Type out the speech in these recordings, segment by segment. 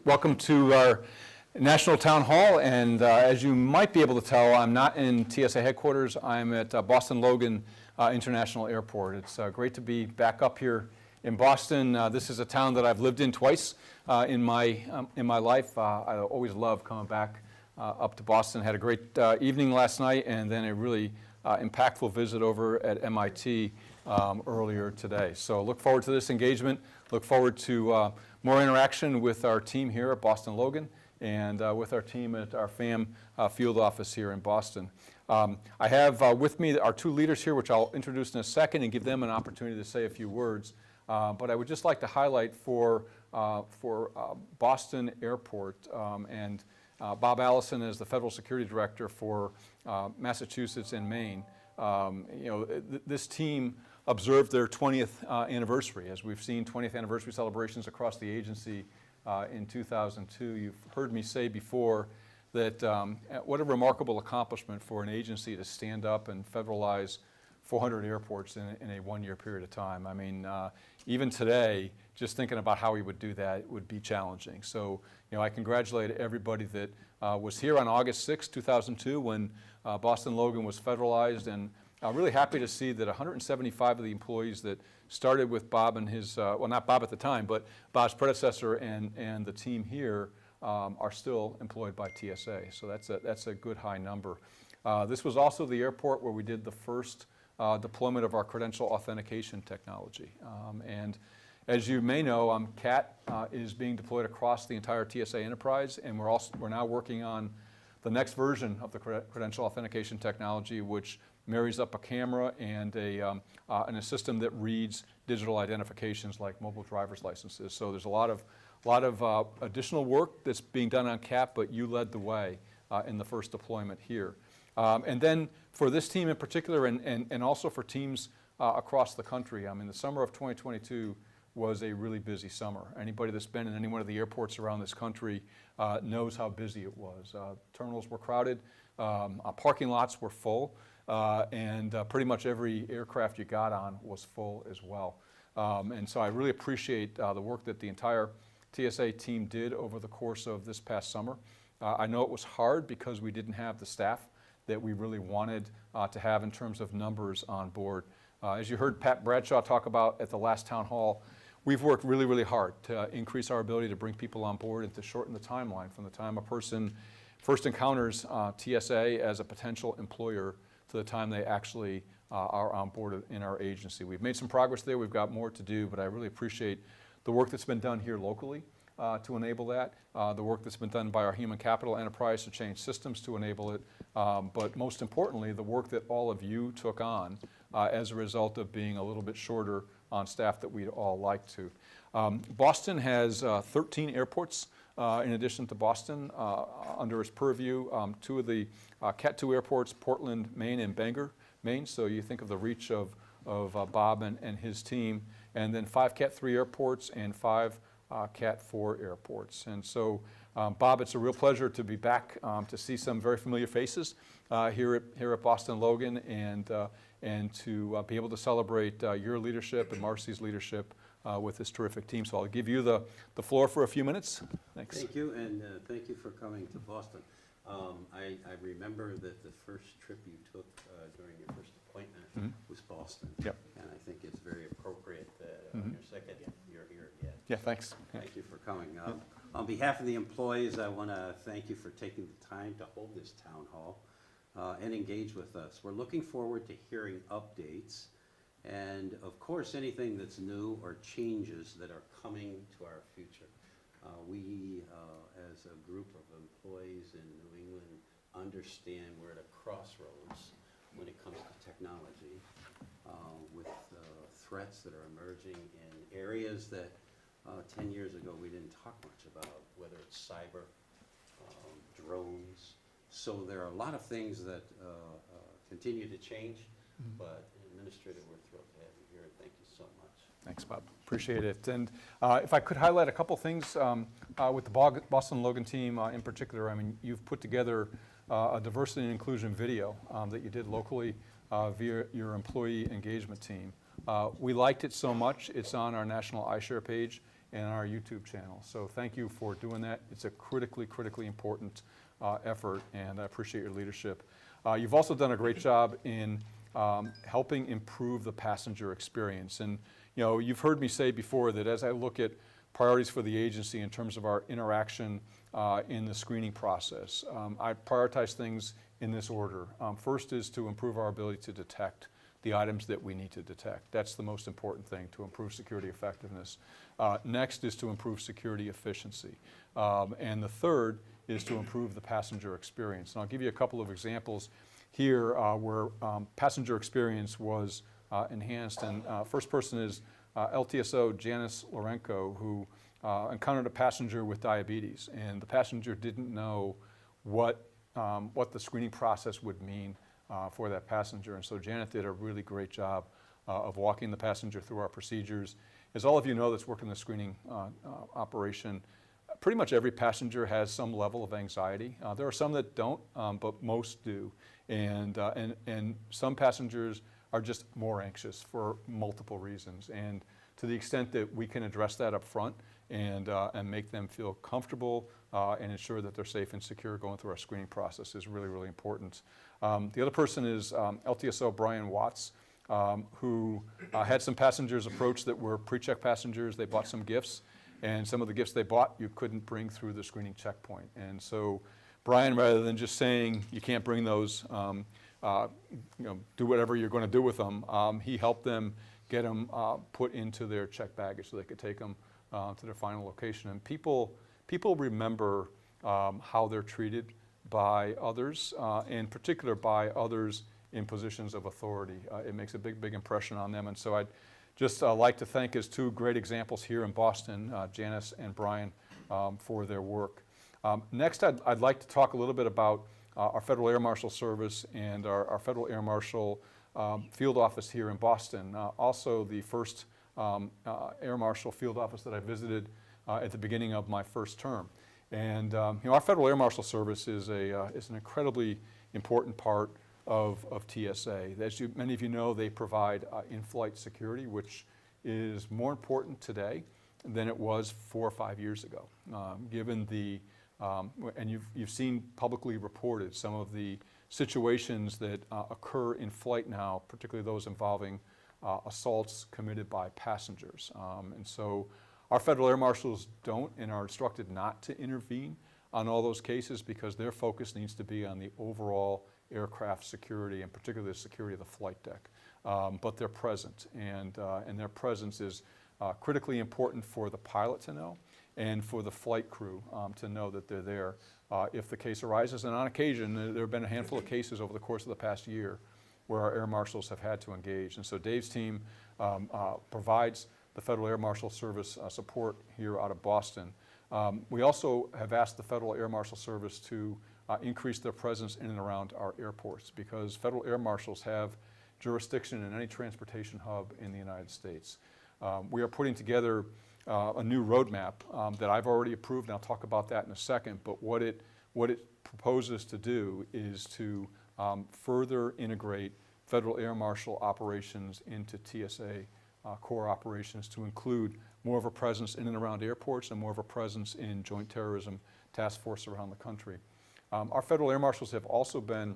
Welcome to our National Town Hall, and as you might be able to tell, I'm not in TSA headquarters. I'm at Boston Logan International Airport. It's great to be back up here in Boston. This is a town that I've lived in twice in my life. I always love coming back up to Boston. Had a great evening last night, and then a really impactful visit over at MIT earlier today. So look forward to this engagement. Look forward to more interaction with our team here at Boston Logan and with our team at our FAM field office here in Boston. I have with me our two leaders here, which I'll introduce in a second and give them an opportunity to say a few words. But I would just like to highlight for Boston Airport and Bob Allison as the Federal Security Director for Massachusetts and Maine. This team observed their 20th anniversary. As we've seen 20th anniversary celebrations across the agency in 2002. You've heard me say before that what a remarkable accomplishment for an agency to stand up and federalize 400 airports in a one-year period of time. I mean, even today, just thinking about how we would do that would be challenging. So, I congratulate everybody that was here on August 6, 2002 when Boston Logan was federalized, and I'm really happy to see that 175 of the employees that started with Bob and his, well, not Bob at the time, but Bob's predecessor and the team here are still employed by TSA. So that's a good high number. This was also the airport where we did the first deployment of our credential authentication technology. And as you may know, CAT is being deployed across the entire TSA enterprise, and we're now working on the next version of the credential authentication technology, which marries up a camera and a system that reads digital identifications like mobile driver's licenses. So there's a lot of additional work that's being done on CAT, but you led the way in the first deployment here. And then for this team in particular, and also for teams across the country, I mean, the summer of 2022 was a really busy summer. Anybody that's been in any one of the airports around this country knows how busy it was. Terminals were crowded, parking lots were full, and pretty much every aircraft you got on was full as well. And so I really appreciate the work that the entire TSA team did over the course of this past summer. I know it was hard because we didn't have the staff that we really wanted to have in terms of numbers on board. As you heard Pat Bradshaw talk about at the last town hall, we've worked really, really hard to increase our ability to bring people on board and to shorten the timeline from the time a person first encounters TSA as a potential employer to the time they actually are on board in our agency. We've made some progress there. We've got more to do, but I really appreciate the work that's been done here locally to enable that, the work that's been done by our human capital enterprise to change systems to enable it, but most importantly, the work that all of you took on as a result of being a little bit shorter on staff that we'd all like to. Boston has 13 airports in addition to Boston under its purview. Two of the Cat 2 airports, Portland, Maine, and Bangor, Maine. So you think of the reach of Bob and his team, and then 5 Cat 3 airports and 5 Cat 4 airports. And so, Bob, it's a real pleasure to be back to see some very familiar faces here at Boston Logan, and to be able to celebrate your leadership and Marcy's leadership with this terrific team. So I'll give you the floor for a few minutes. Thanks. Thank you, and thank you for coming to Boston. I remember that the first trip you took during your first appointment was Boston. Yep. And I think it's very appropriate that on your second, you're here again. Yeah, thanks. Thank you for coming. On behalf of the employees, I want to thank you for taking the time to hold this town hall and engage with us. We're looking forward to hearing updates and, of course, anything that's new or changes that are coming to our future. We, as a group of employees in New England, understand we're at a crossroads when it comes to technology with threats that are emerging in areas that 10 years ago we didn't talk much about, whether it's cyber, drones. So there are a lot of things that continue to change, but Administrator, we're thrilled to have you here, and thank you so much. Thanks, Bob. Appreciate it. And if I could highlight a couple things with the Boston Logan team in particular. I mean, you've put together a diversity and inclusion video that you did locally via your employee engagement team. We liked it so much, it's on our national iShare page. and on our YouTube channel. So thank you for doing that. It's a critically important effort, and I appreciate your leadership. You've also done a great job in helping improve the passenger experience. And you know, you've heard me say before that as I look at priorities for the agency in terms of our interaction in the screening process, I prioritize things in this order. First is to improve our ability to detect the items that we need to detect. That's the most important thing, to improve security effectiveness. Next is to improve security efficiency. And the third is to improve the passenger experience. And I'll give you a couple of examples here where passenger experience was enhanced. And first person is LTSO Janice Lorenko, who encountered a passenger with diabetes, and the passenger didn't know what the screening process would mean for that passenger. And so Janet did a really great job of walking the passenger through our procedures. As all of you know that's working the screening operation, pretty much every passenger has some level of anxiety. There are some that don't, but most do. And some passengers are just more anxious for multiple reasons. And to the extent that we can address that up front and make them feel comfortable and ensure that they're safe and secure going through our screening process is really important. The other person is LTSO Brian Watts, who had some passengers approach that were pre-check passengers. They bought some gifts, and some of the gifts they bought you couldn't bring through the screening checkpoint. And so Brian, rather than just saying you can't bring those, do whatever you're going to do with them, he helped them get them put into their checked baggage so they could take them to their final location. And people remember how they're treated by others, in particular by others in positions of authority. It makes a big impression on them. And so I'd just like to thank as two great examples here in Boston, Janice and Brian, for their work. Next, I'd like to talk a little bit about our Federal Air Marshal Service and our Federal Air Marshal field office here in Boston. Also the first Air Marshal field office that I visited at the beginning of my first term. And our Federal Air Marshal Service is an incredibly important part of TSA. As many of you know, they provide in-flight security, which is more important today than it was 4 or 5 years ago, given the and you've seen publicly reported some of the situations that occur in flight now, particularly those involving assaults committed by passengers. And so our Federal Air Marshals don't and are instructed not to intervene on all those cases because their focus needs to be on the overall aircraft security and particularly the security of the flight deck. But they're present, and their presence is critically important for the pilot to know and for the flight crew to know that they're there if the case arises. And on occasion, there have been a handful of cases over the course of the past year where our air marshals have had to engage. And so Dave's team provides the Federal Air Marshal Service support here out of Boston. We also have asked the Federal Air Marshal Service to increase their presence in and around our airports because Federal Air Marshals have jurisdiction in any transportation hub in the United States. We are putting together a new roadmap that I've already approved, and I'll talk about that in a second, but what it proposes to do is to further integrate Federal Air Marshal operations into TSA core operations to include more of a presence in and around airports and more of a presence in joint terrorism task force around the country. Our Federal Air Marshals have also been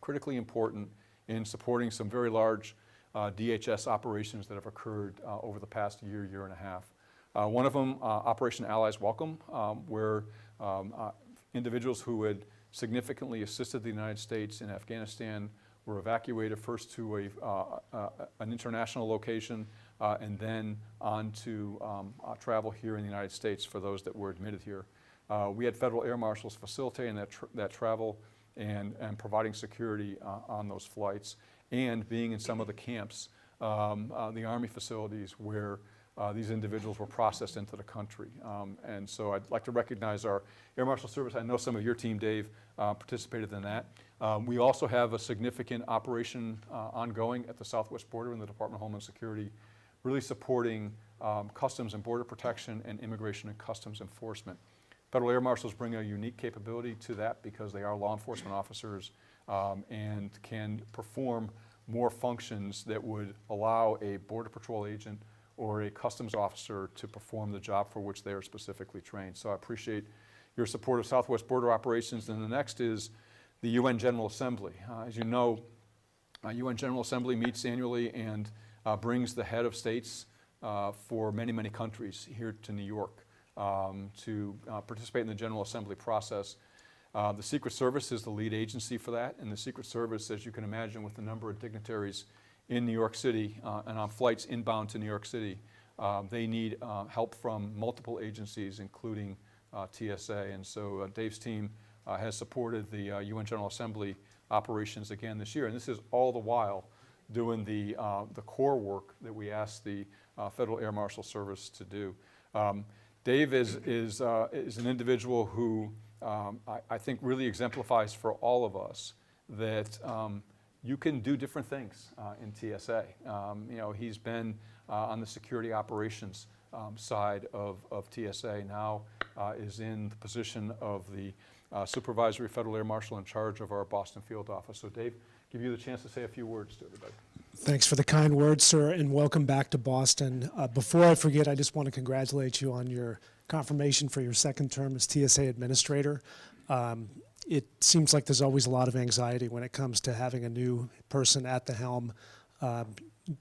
critically important in supporting some very large DHS operations that have occurred over the past year and a half. One of them, Operation Allies Welcome, where individuals who had significantly assisted the United States in Afghanistan were evacuated first to an international location and then on to travel here in the United States for those that were admitted here. We had Federal Air Marshals facilitating that travel and providing security on those flights and being in some of the camps, the Army facilities where these individuals were processed into the country. And so I'd like to recognize our Air Marshal Service. I know some of your team, Dave, participated in that. We also have a significant operation ongoing at the southwest border in the Department of Homeland Security, really supporting Customs and Border Protection and Immigration and Customs Enforcement. Federal Air Marshals bring a unique capability to that because they are law enforcement officers and can perform more functions that would allow a Border Patrol agent or a customs officer to perform the job for which they are specifically trained. So I appreciate your support of Southwest Border Operations. And the next is the UN General Assembly. As you know, UN General Assembly meets annually and brings the head of states for many, many countries here to New York to participate in the General Assembly process. The Secret Service is the lead agency for that, and the Secret Service, as you can imagine, with the number of dignitaries in New York City and on flights inbound to New York City, they need help from multiple agencies, including TSA. And so Dave's team has supported the UN General Assembly operations again this year, and this is all the while doing the core work that we asked the Federal Air Marshal Service to do. Dave is an individual who I think really exemplifies for all of us that you can do different things in TSA. You know, he's been on the security operations side of TSA, now is in the position of the Supervisory Federal Air Marshal in charge of our Boston field office. So Dave, give you the chance to say a few words to everybody. Thanks for the kind words, sir, and welcome back to Boston. Before I forget, I just want to congratulate you on your confirmation for your second term as TSA Administrator. It seems like there's always a lot of anxiety when it comes to having a new person at the helm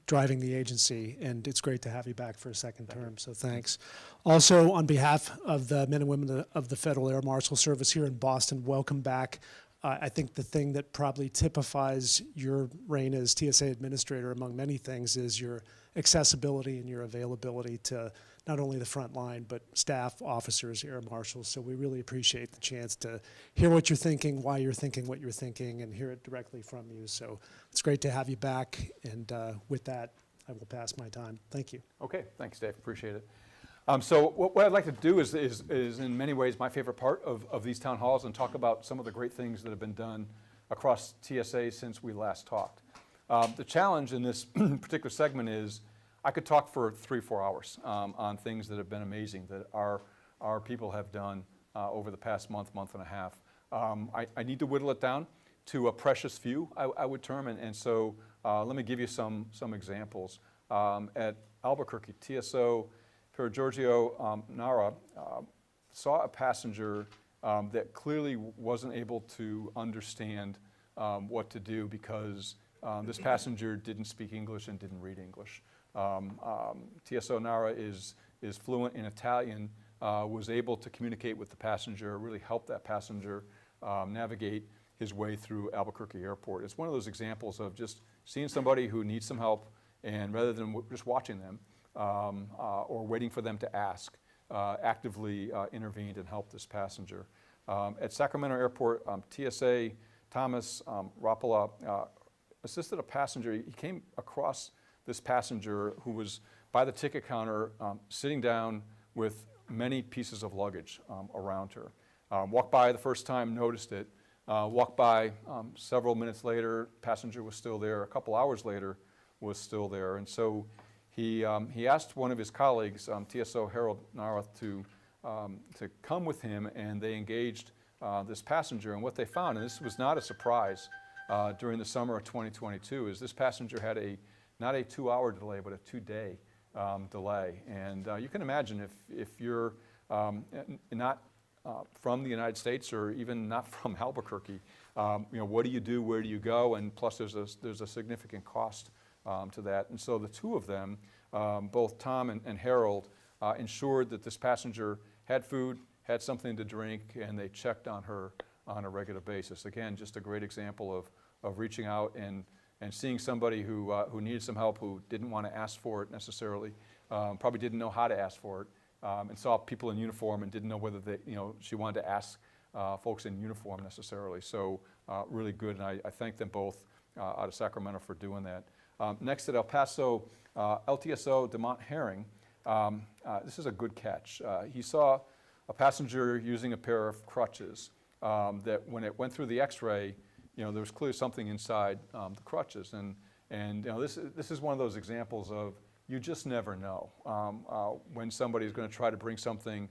driving the agency, and it's great to have you back for a second term, so thanks. Also, on behalf of the men and women of the Federal Air Marshal Service here in Boston, welcome back. I think the thing that probably typifies your reign as TSA Administrator, among many things, is your accessibility and your availability to not only the front line, but staff, officers, air marshals. So we really appreciate the chance to hear what you're thinking, why you're thinking what you're thinking, and hear it directly from you. So it's great to have you back. And with that, I will pass my time. Thank you. Okay, thanks, Dave. Appreciate it. So what I'd like to do is in many ways my favorite part of these town halls, and talk about some of the great things that have been done across TSA since we last talked. The challenge in this particular segment is I could talk for 3-4 hours on things that have been amazing that our people have done over the past month and a half. I need to whittle it down to a precious few, I would term, and so let me give you some examples. At Albuquerque, TSO Per Giorgio Nara saw a passenger that clearly wasn't able to understand what to do because this passenger didn't speak English and didn't read English. TSO Nara is fluent in Italian, was able to communicate with the passenger, really help that passenger navigate his way through Albuquerque Airport. It's one of those examples of just seeing somebody who needs some help, and rather than just watching them, or waiting for them to ask, actively intervened and helped this passenger. At Sacramento Airport, TSA Thomas Rapala assisted a passenger. He came across this passenger who was by the ticket counter sitting down with many pieces of luggage around her. Walked by the first time, noticed it. Walked by several minutes later, passenger was still there. A couple hours later, was still there. And so he asked one of his colleagues, TSO Harold Narath, to come with him, and they engaged this passenger. And what they found, and this was not a surprise during the summer of 2022, is this passenger had not a 2-hour delay, but a 2-day delay. And you can imagine if you're not from the United States or even not from Albuquerque, you know, what do you do, where do you go? And plus there's a significant cost to that. And so the two of them, both Tom and Harold, ensured that this passenger had food, had something to drink, and they checked on her on a regular basis. Again, just a great example of reaching out and seeing somebody who needed some help, who didn't want to ask for it necessarily, probably didn't know how to ask for it, and saw people in uniform and didn't know whether she wanted to ask folks in uniform necessarily. So really good, and I thank them both out of Sacramento for doing that. Next at El Paso, LTSO DeMont Herring, this is a good catch. He saw a passenger using a pair of crutches that when it went through the x-ray, there was clearly something inside the crutches. And this is one of those examples of you just never know when somebody is going to try to bring something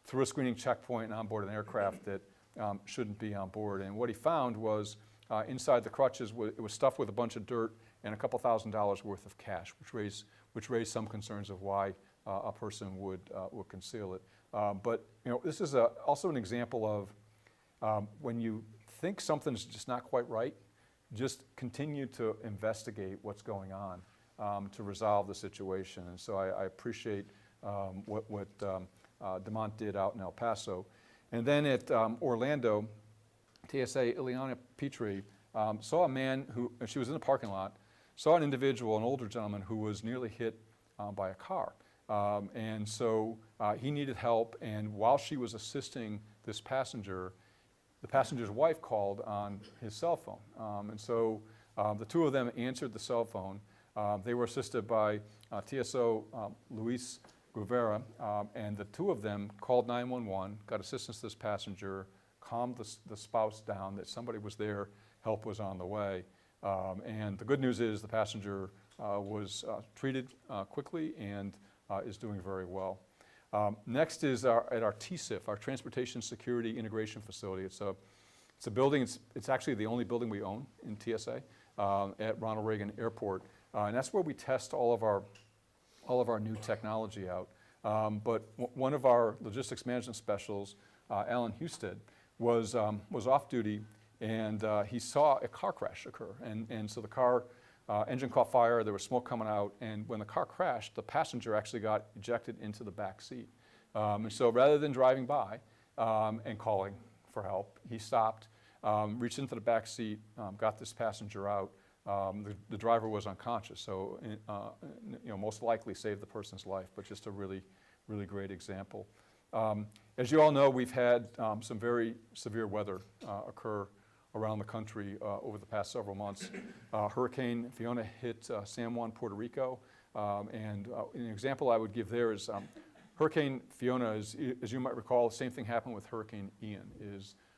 through a screening checkpoint on board an aircraft that shouldn't be on board. And what he found was inside the crutches, it was stuffed with a bunch of dirt and a couple $1,000s worth of cash, which raised some concerns of why a person would conceal it. But this is also an example of when you think something's just not quite right, just continue to investigate what's going on to resolve the situation. And so I appreciate what DeMont did out in El Paso. And then at Orlando, TSA Ileana Petrie saw a man who, she was in the parking lot, saw an individual, an older gentleman, who was nearly hit by a car. And so he needed help, and while she was assisting this passenger, the passenger's wife called on his cell phone. And so the two of them answered the cell phone. They were assisted by TSO Luis Guevara, and the two of them called 911, got assistance to this passenger, calmed the spouse down, that somebody was there, help was on the way. And the good news is the passenger was treated quickly and is doing very well. Next is at our TSIF, our Transportation Security Integration Facility. It's a building, it's actually the only building we own in TSA at Ronald Reagan Airport. And that's where we test all of our new technology out. But one of our logistics management specials, Alan Husted, was off duty, and he saw a car crash occur. And so the car engine caught fire, there was smoke coming out, and when the car crashed, the passenger actually got ejected into the back seat. And so rather than driving by and calling for help, he stopped, reached into the back seat, got this passenger out. The driver was unconscious, so most likely saved the person's life, but just a really, really great example. As you all know, we've had some very severe weather occur around the country over the past several months. Hurricane Fiona hit San Juan, Puerto Rico, and an example I would give there is Hurricane Fiona, as you might recall, the same thing happened with Hurricane Ian.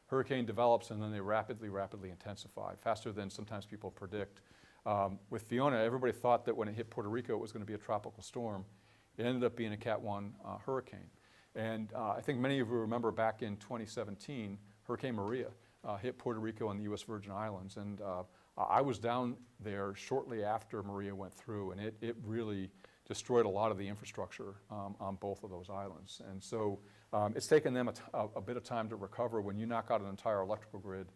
Hurricane develops and then they rapidly intensify, faster than sometimes people predict. With Fiona, everybody thought that when it hit Puerto Rico it was going to be a tropical storm. It ended up being a Cat 1 hurricane. And I think many of you remember back in 2017, Hurricane Maria hit Puerto Rico and the U.S. Virgin Islands. And I was down there shortly after Maria went through, and it really destroyed a lot of the infrastructure on both of those islands. And so it's taken them a bit of time to recover. When you knock out an entire electrical grid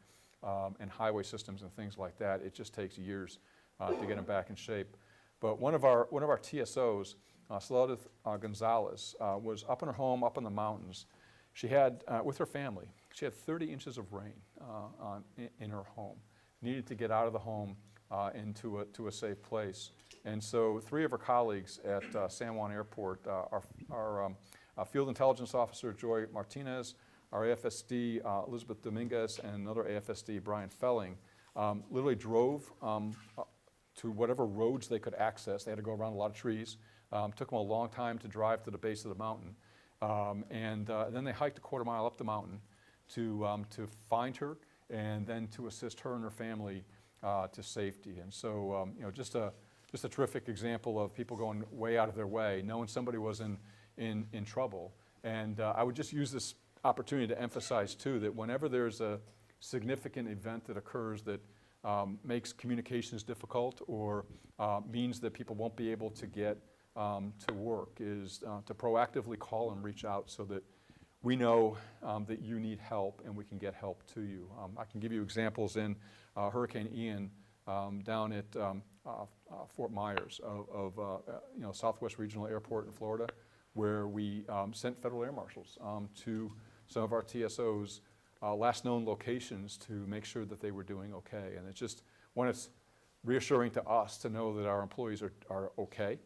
and highway systems and things like that, it just takes years to get them back in shape. But one of our TSOs, Soledad Gonzalez, was up in her home, up in the mountains. She had, with her family, she had 30 inches of rain in her home. Needed to get out of the home into a safe place. And so 3 of her colleagues at San Juan Airport, our Field Intelligence Officer, Joy Martinez, our AFSD, Elizabeth Dominguez, and another AFSD, Brian Felling, literally drove to whatever roads they could access. They had to go around a lot of trees. Took them a long time to drive to the base of the mountain. And then they hiked a quarter mile up the mountain to find her and then to assist her and her family to safety. And so, just a terrific example of people going way out of their way, knowing somebody was in trouble. And I would just use this opportunity to emphasize too that whenever there's a significant event that occurs that makes communications difficult or means that people won't be able to get to work, is to proactively call and reach out so that we know that you need help and we can get help to you. I can give you examples in Hurricane Ian down at Fort Myers of Southwest Regional Airport in Florida, where we sent federal air marshals to some of our TSOs' last known locations to make sure that they were doing okay. And it's just, one, it's reassuring to us to know that our employees are okay.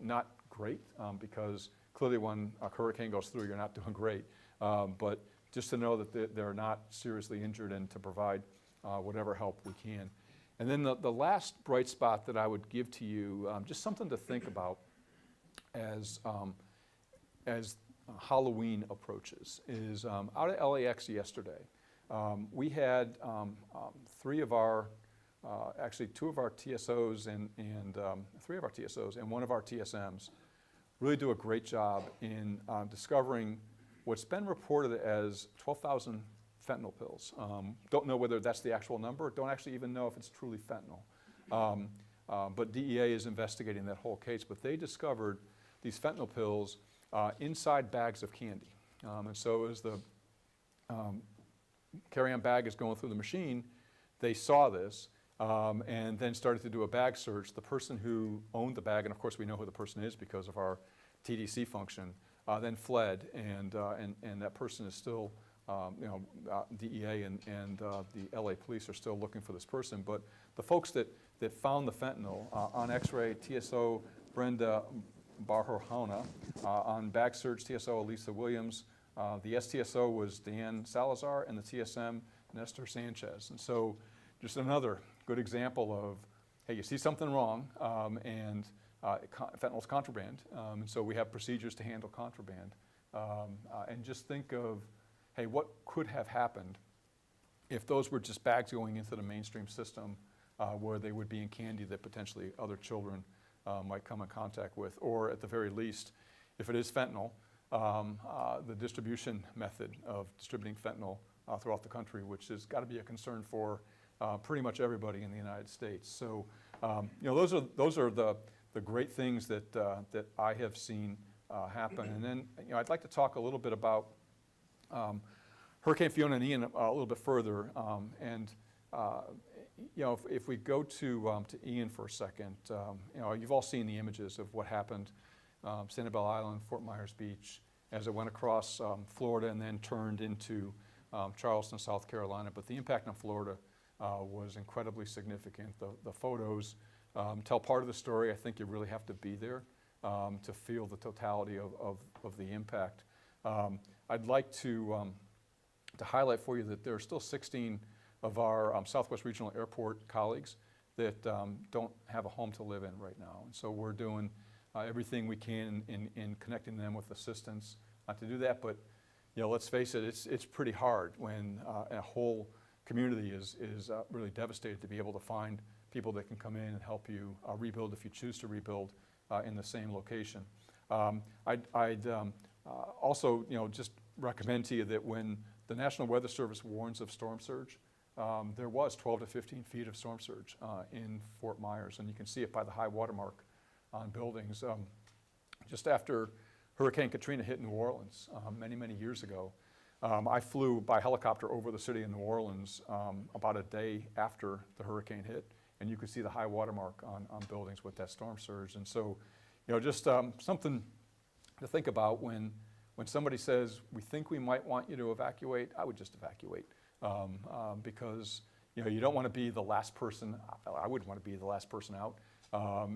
Not great, because clearly when a hurricane goes through, you're not doing great. But just to know that they're not seriously injured and to provide whatever help we can. And then the last bright spot that I would give to you, just something to think about as Halloween approaches, is out at LAX yesterday, we had two of our TSOs and 3 of our TSOs and 1 of our TSMs really do a great job in discovering what's been reported as 12,000 fentanyl pills. Don't know whether that's the actual number, don't actually even know if it's truly fentanyl. but DEA is investigating that whole case. But they discovered these fentanyl pills inside bags of candy. And so as the carry-on bag is going through the machine, they saw this and then started to do a bag search. The person who owned the bag, and of course we know who the person is because of our TDC function, then fled, and that person is still, DEA and the LA police are still looking for this person. But the folks that found the fentanyl on X-ray, TSO Brenda Barahona, on bag search, TSO Elisa Williams, the STSO was Dan Salazar, and the TSM Nestor Sanchez. And so just another good example of, hey, you see something wrong, and fentanyl's contraband, and so we have procedures to handle contraband. And just think of, hey, what could have happened if those were just bags going into the mainstream system where they would be in candy that potentially other children might come in contact with, or at the very least, if it is fentanyl, the distribution method of distributing fentanyl throughout the country, which has got to be a concern for pretty much everybody in the United States. So, those are the great things that I have seen happen. And then, I'd like to talk a little bit about Hurricane Fiona and Ian a little bit further. If we go to Ian for a second, you've all seen the images of what happened, Sanibel Island, Fort Myers Beach, as it went across Florida and then turned into Charleston, South Carolina. But the impact on Florida was incredibly significant. The photos tell part of the story. I think you really have to be there to feel the totality of the impact. I'd like to highlight for you that there are still 16 of our Southwest Regional Airport colleagues that don't have a home to live in right now. And so we're doing everything we can in connecting them with assistance to do that. But let's face it, it's pretty hard when a whole community is really devastated to be able to find people that can come in and help you rebuild if you choose to rebuild in the same location. I'd also just recommend to you that when the National Weather Service warns of storm surge, there was 12 to 15 feet of storm surge in Fort Myers, and you can see it by the high water mark on buildings. Just after Hurricane Katrina hit New Orleans many, many years ago, I flew by helicopter over the city of New Orleans about a day after the hurricane hit, and you could see the high water mark on buildings with that storm surge. And so, just something to think about when somebody says, we think we might want you to evacuate, I would just evacuate. Because you don't want to be the last person. I wouldn't want to be the last person out,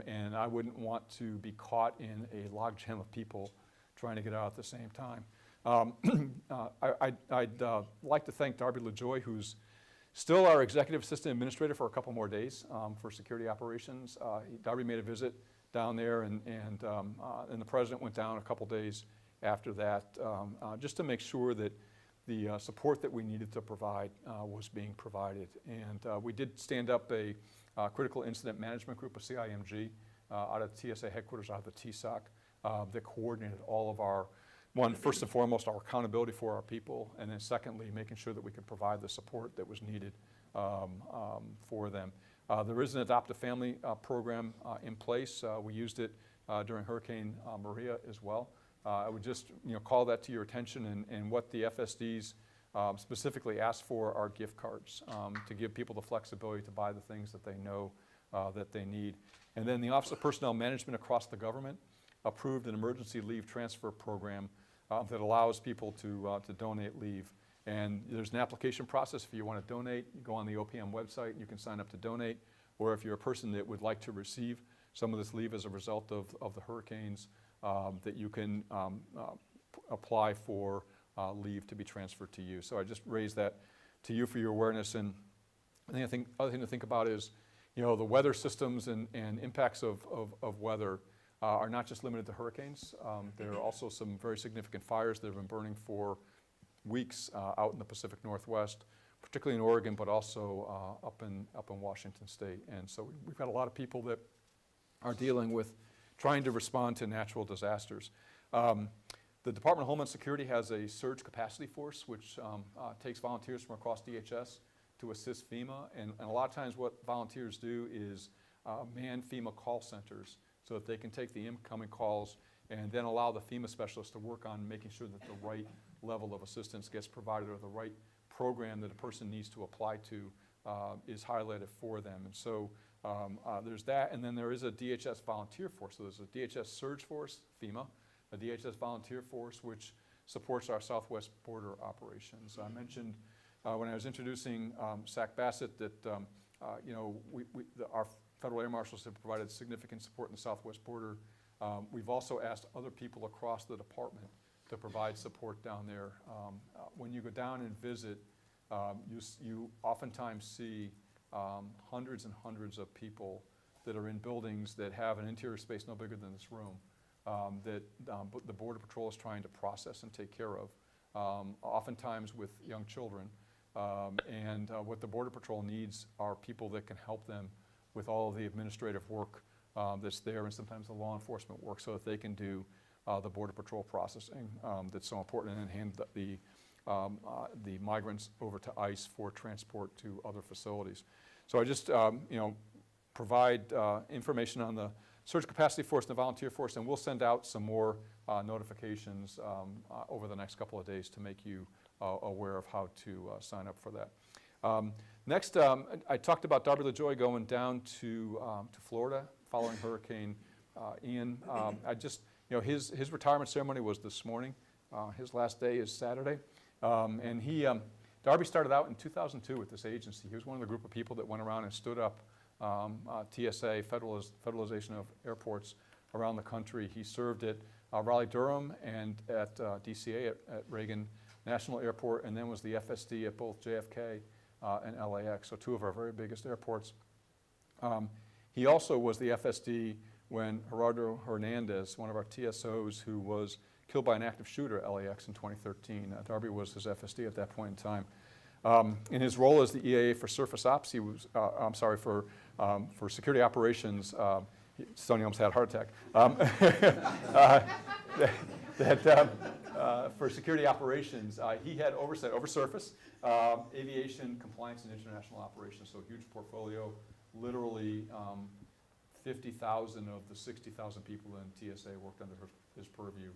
and I wouldn't want to be caught in a logjam of people trying to get out at the same time. I'd like to thank Darby LaJoy, who's still our Executive Assistant Administrator for a couple more days for security operations. Darby made a visit down there, and the President went down a couple days after that just to make sure that the support that we needed to provide was being provided. And we did stand up a critical incident management group, a CIMG, out of TSA headquarters, out of the TSOC, that coordinated all of our, first and foremost, our accountability for our people, and then secondly, making sure that we could provide the support that was needed for them. There is an Adopt a Family program in place. We used it during Hurricane Maria as well. I would just call that to your attention, and what the FSDs specifically ask for are gift cards to give people the flexibility to buy the things that they know that they need. And then the Office of Personnel Management across the government approved an emergency leave transfer program that allows people to donate leave. And there's an application process. If you want to donate, you go on the OPM website and you can sign up to donate. Or if you're a person that would like to receive some of this leave as a result of the hurricanes, that you can apply for leave to be transferred to you. So I just raised that to you for your awareness. And I think other thing to think about is, the weather systems and impacts of weather are not just limited to hurricanes. There are also some very significant fires that have been burning for weeks out in the Pacific Northwest, particularly in Oregon, but also up in Washington State. And so we've got a lot of people that are dealing with trying to respond to natural disasters. The Department of Homeland Security has a surge capacity force, which takes volunteers from across DHS to assist FEMA. And a lot of times what volunteers do is manned FEMA call centers so that they can take the incoming calls and then allow the FEMA specialists to work on making sure that the right level of assistance gets provided or the right program that a person needs to apply to is highlighted for them. And so there's that, and then there is a DHS volunteer force. So there's a DHS surge force, FEMA, a DHS volunteer force, which supports our southwest border operations. I mentioned when I was introducing SAC Bassett that our federal air marshals have provided significant support in the southwest border. We've also asked other people across the department to provide support down there. When you go down and visit, you oftentimes see hundreds and hundreds of people that are in buildings that have an interior space no bigger than this room that the Border Patrol is trying to process and take care of, oftentimes with young children. And what the Border Patrol needs are people that can help them with all of the administrative work that's there, and sometimes the law enforcement work, so that they can do the Border Patrol processing that's so important, and hand the migrants over to ICE for transport to other facilities. So I just provide information on the Surge Capacity Force and the Volunteer Force, and we'll send out some more notifications over the next couple of days to make you aware of how to sign up for that. Next, I talked about Darby LaJoy going down to Florida following Hurricane Ian. His retirement ceremony was this morning. His last day is Saturday. Darby started out in 2002 with this agency. He was one of the group of people that went around and stood up TSA, federalization of airports around the country. He served at Raleigh-Durham and at DCA at Reagan National Airport, and then was the FSD at both JFK and LAX, so two of our very biggest airports. He also was the FSD when Gerardo Hernandez, one of our TSOs who was killed by an active shooter at LAX in 2013. Darby was his FSD at that point in time. In his role as the EAA for Surface Ops, he was, for security operations, Stoney almost had a heart attack. For security operations, he had oversight over surface, aviation, compliance, and international operations, so a huge portfolio, literally 50,000 of the 60,000 people in TSA worked under his purview.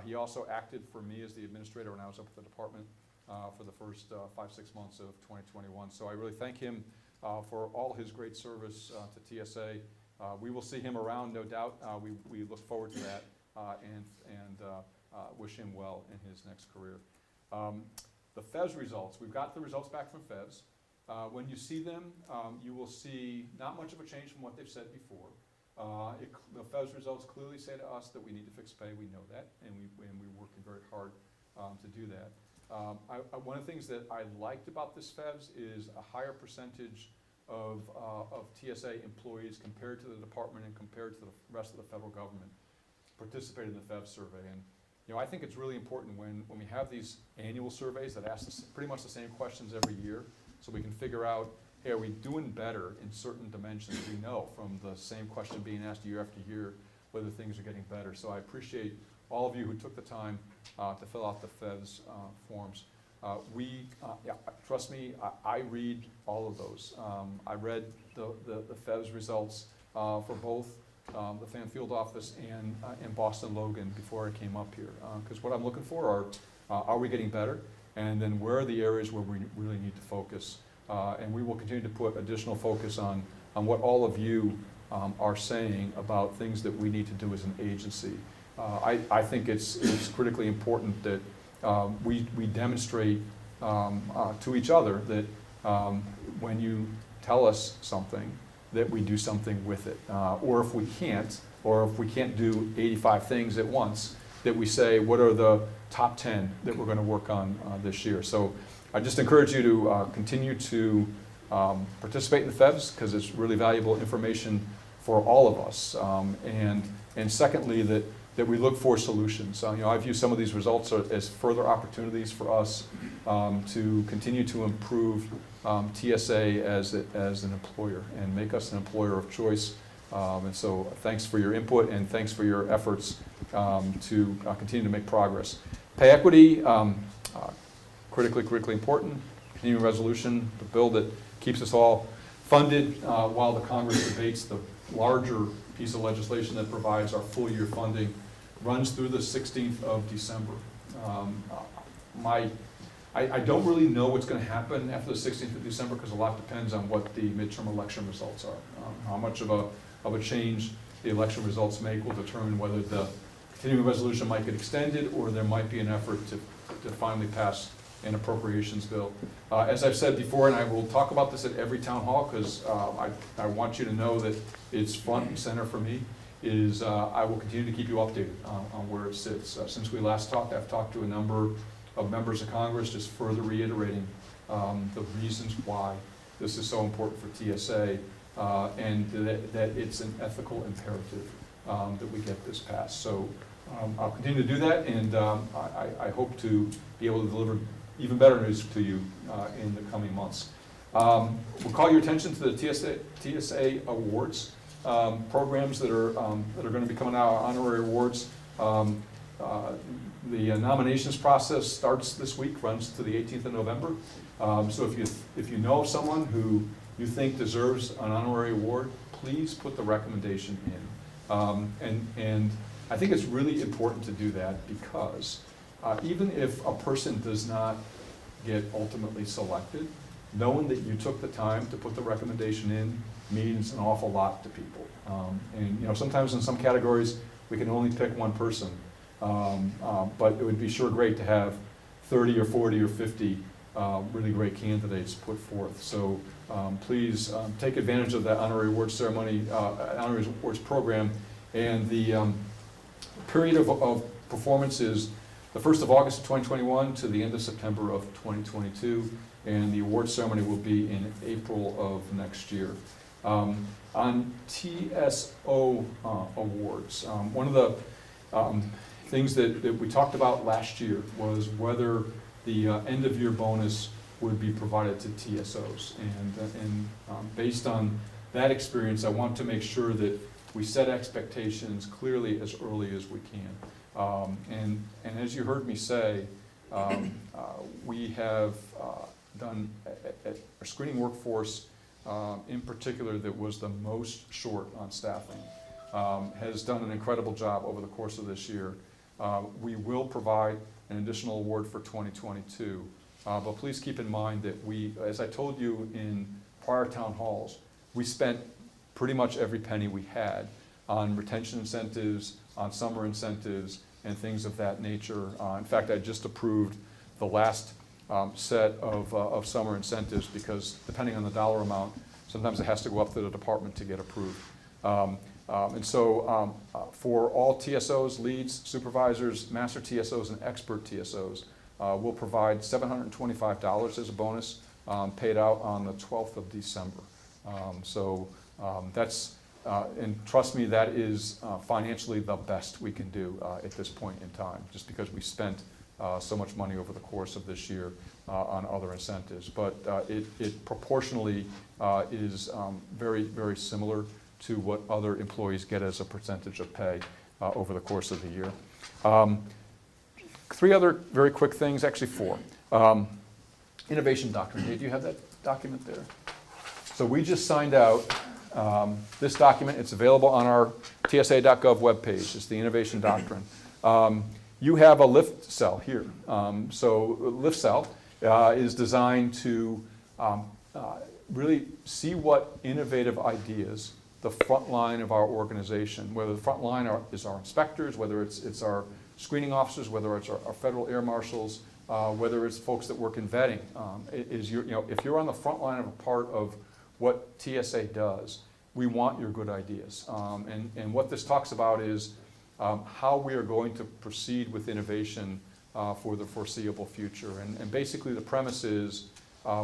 He also acted for me as the administrator when I was up at the department for the first 5-6 months of 2021. So I really thank him for all his great service to TSA. We will see him around, no doubt. We look forward to that and wish him well in his next career. The FEVS results, we've got the results back from FEVS. When you see them, you will see not much of a change from what they've said before. The FEVS results clearly say to us that we need to fix pay. We know that, and we're working very hard to do that. One of the things that I liked about this FEVS is a higher percentage of TSA employees compared to the department and compared to the rest of the federal government participated in the FEVS survey. And I think it's really important when we have these annual surveys that ask us pretty much the same questions every year, so we can figure out, hey, are we doing better in certain dimensions? We know from the same question being asked year after year whether things are getting better. So I appreciate all of you who took the time to fill out the FEVS forms. Trust me, I read all of those. I read the FEVS results for both the Fan Field office and Boston Logan before I came up here. Because what I'm looking for are we getting better? And then where are the areas where we really need to focus? And we will continue to put additional focus on what all of you are saying about things that we need to do as an agency. I think it's critically important that we demonstrate to each other that when you tell us something, that we do something with it. Or if we can't do 85 things at once, that we say, what are the top 10 that we're going to work on this year? So I just encourage you to continue to participate in the FEVS, because it's really valuable information for all of us. And secondly, that we look for solutions. I view some of these results as further opportunities for us to continue to improve TSA as an employer and make us an employer of choice. And so thanks for your input and thanks for your efforts to continue to make progress. Pay equity, critically important. Continuing resolution, the bill that keeps us all funded while the Congress debates the larger piece of legislation that provides our full year funding, runs through the 16th of December. I don't really know what's going to happen after the 16th of December because a lot depends on what the midterm election results are. How much of a change the election results make will determine whether the continuing resolution might get extended or there might be an effort to finally pass an appropriations bill. As I've said before, and I will talk about this at every town hall because I want you to know that it's front and center for me, is I will continue to keep you updated on where it sits. Since we last talked, I've talked to a number of members of Congress just further reiterating the reasons why this is so important for TSA and that it's an ethical imperative that we get this passed. So I'll continue to do that, and I hope to be able to deliver even better news to you in the coming months. We'll call your attention to the TSA Awards programs that are going to be coming out, honorary awards. The nominations process starts this week, runs to the 18th of November. So if you know someone who you think deserves an honorary award, please put the recommendation in. And I think it's really important to do that because even if a person does not get ultimately selected, knowing that you took the time to put the recommendation in means an awful lot to people. And sometimes in some categories we can only pick one person, but it would be sure great to have 30 or 40 or 50 really great candidates put forth. So please take advantage of that honorary awards ceremony, honorary awards program, and the period of performance is the 1st of August of 2021 to the end of September of 2022, and the award ceremony will be in April of next year. On TSO awards, one of the things that we talked about last year was whether the end-of-year bonus would be provided to TSOs. And based on that experience, I want to make sure that we set expectations clearly as early as we can. And as you heard me say, we have done our screening workforce, in particular, that was the most short on staffing, has done an incredible job over the course of this year. We will provide an additional award for 2022, but please keep in mind that we, as I told you in prior town halls, we spent pretty much every penny we had on retention incentives, on summer incentives, and things of that nature. In fact, I just approved the last set of summer incentives because depending on the dollar amount, sometimes it has to go up to the department to get approved. And so for all TSOs, leads, supervisors, master TSOs, and expert TSOs, we'll provide $725 as a bonus paid out on the 12th of December. That's, and trust me, that is financially the best we can do at this point in time, just because we spent so much money over the course of this year on other incentives. But it proportionally is very, very similar to what other employees get as a percentage of pay over the course of the year. 3 other very quick things, actually 4. Innovation doctrine. Dave, do you have that document there? So we just signed out this document. It's available on our tsa.gov webpage. It's the innovation doctrine. You have a lift cell here. So lift cell is designed to really see what innovative ideas the front line of our organization, whether the front line is our inspectors, whether it's our screening officers, whether it's our federal air marshals, whether it's folks that work in vetting. If you're on the front line of a part of what TSA does, we want your good ideas. And what this talks about is how we are going to proceed with innovation for the foreseeable future. And basically the premise is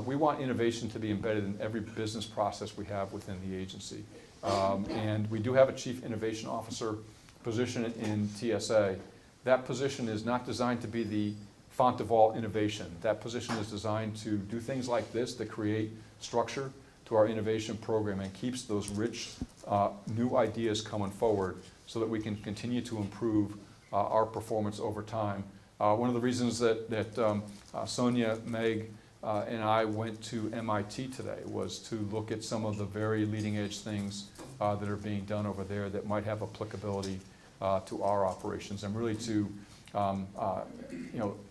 we want innovation to be embedded in every business process we have within the agency. And we do have a chief innovation officer position in TSA. That position is not designed to be the font of all innovation. That position is designed to do things like this to create structure to our innovation program and keeps those rich new ideas coming forward so that we can continue to improve our performance over time. One of the reasons that Sonia, Meg, and I went to MIT today, was to look at some of the very leading edge things that are being done over there that might have applicability to our operations, and really to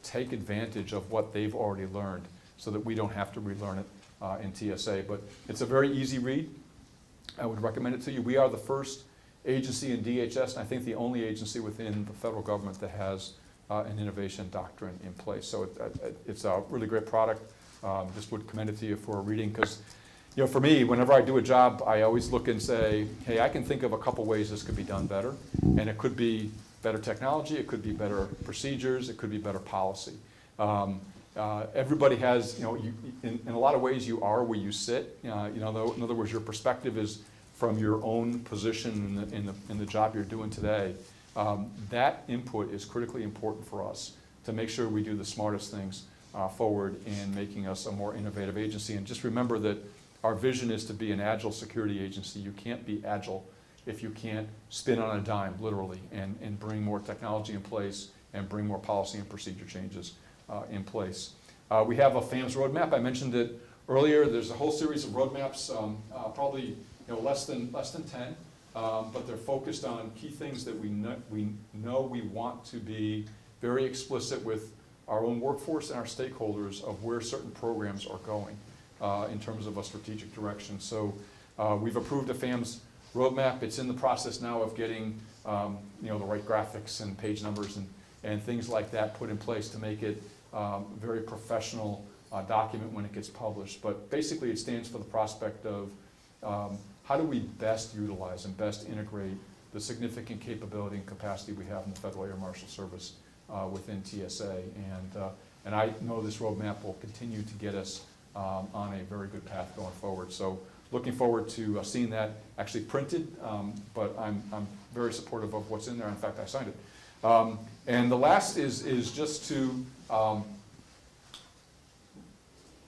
take advantage of what they've already learned so that we don't have to relearn it in TSA. But it's a very easy read. I would recommend it to you. We are the first agency in DHS, and I think the only agency within the federal government that has an innovation doctrine in place. So it's a really great product. Just would commend it to you for reading, because for me, whenever I do a job, I always look and say, hey, I can think of a couple ways this could be done better, and it could be better technology, it could be better procedures, it could be better policy. Everybody has, in a lot of ways, you are where you sit. In other words, your perspective is from your own position in the job you're doing today. That input is critically important for us to make sure we do the smartest things forward in making us a more innovative agency. And just remember that our vision is to be an agile security agency. You can't be agile if you can't spin on a dime, literally, and bring more technology in place and bring more policy and procedure changes in place. We have a FAMS roadmap. I mentioned it earlier. There's a whole series of roadmaps, probably less than 10, but they're focused on key things that we know we want to be very explicit with our own workforce and our stakeholders of where certain programs are going in terms of a strategic direction. So we've approved a FAMS roadmap. It's in the process now of getting the right graphics and page numbers and things like that put in place to make it very professional document when it gets published. But basically it stands for the prospect of how do we best utilize and best integrate the significant capability and capacity we have in the Federal Air Marshal Service within TSA. And I know this roadmap will continue to get us on a very good path going forward. So looking forward to seeing that actually printed, but I'm very supportive of what's in there. In fact, I signed it. And the last is just to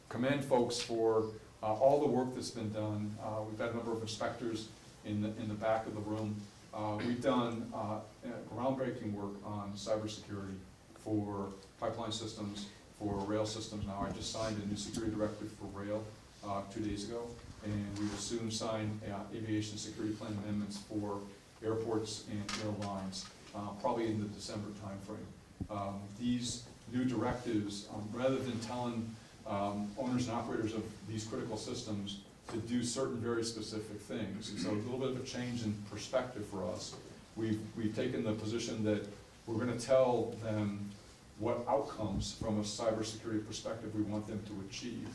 commend folks for all the work that's been done. We've got a number of inspectors in the back of the room. We've done groundbreaking work on cybersecurity for pipeline systems, for rail systems. Now, I just signed a new security directive for rail 2 days ago, and we will soon sign aviation security plan amendments for airports and airlines, probably in the December timeframe. These new directives, rather than telling owners and operators of these critical systems to do certain very specific things, so a little bit of a change in perspective for us. We've taken the position that we're going to tell them what outcomes from a cybersecurity perspective we want them to achieve,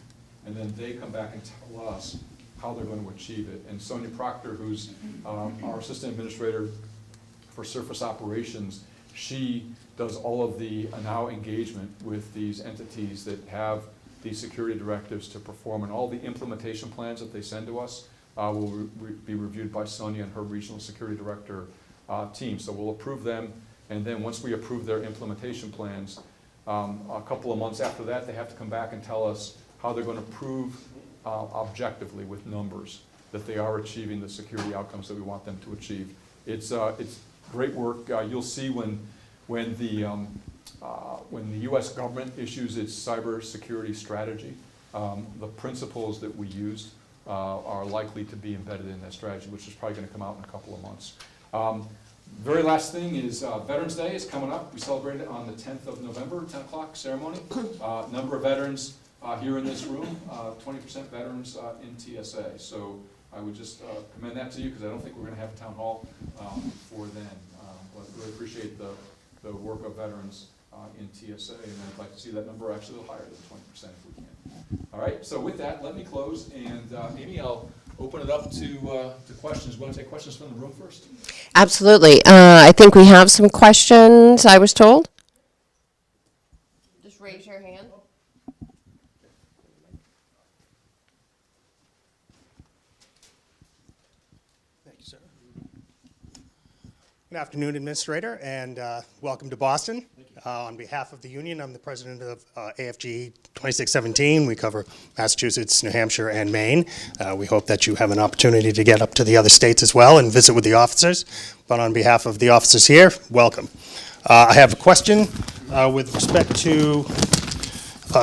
and then they come back and tell us how they're going to achieve it. And Sonia Proctor, who's our assistant administrator for surface operations, she does all of the now engagement with these entities that have these security directives to perform, and all the implementation plans that they send to us will be reviewed by Sonia and her regional security director team. So we'll approve them, and then once we approve their implementation plans, a couple of months after that, they have to come back and tell us how they're going to prove objectively with numbers that they are achieving the security outcomes that we want them to achieve. It's great work. You'll see when the U.S. government issues its cybersecurity strategy, the principles that we used are likely to be embedded in that strategy, which is probably going to come out in a couple of months. Very last thing is Veterans Day is coming up. We celebrate it on the 10th of November, 10 o'clock ceremony. Number of veterans here in this room, 20% veterans in TSA. So I would just commend that to you, because I don't think we're going to have a town hall before then. But really appreciate the work of veterans in TSA, and I'd like to see that number actually a little higher than 20% if we can. All right, so with that, let me close, and Amy, I'll open it up to questions. Want to take questions from the room first? Absolutely. I think we have some questions, I was told. Just raise your hand. Thank you, sir. Good afternoon, Administrator, and welcome to Boston. On behalf of the union, I'm the president of AFG 2617. We cover Massachusetts, New Hampshire, and Maine. We hope that you have an opportunity to get up to the other states as well and visit with the officers. But on behalf of the officers here, welcome. I have a question with respect to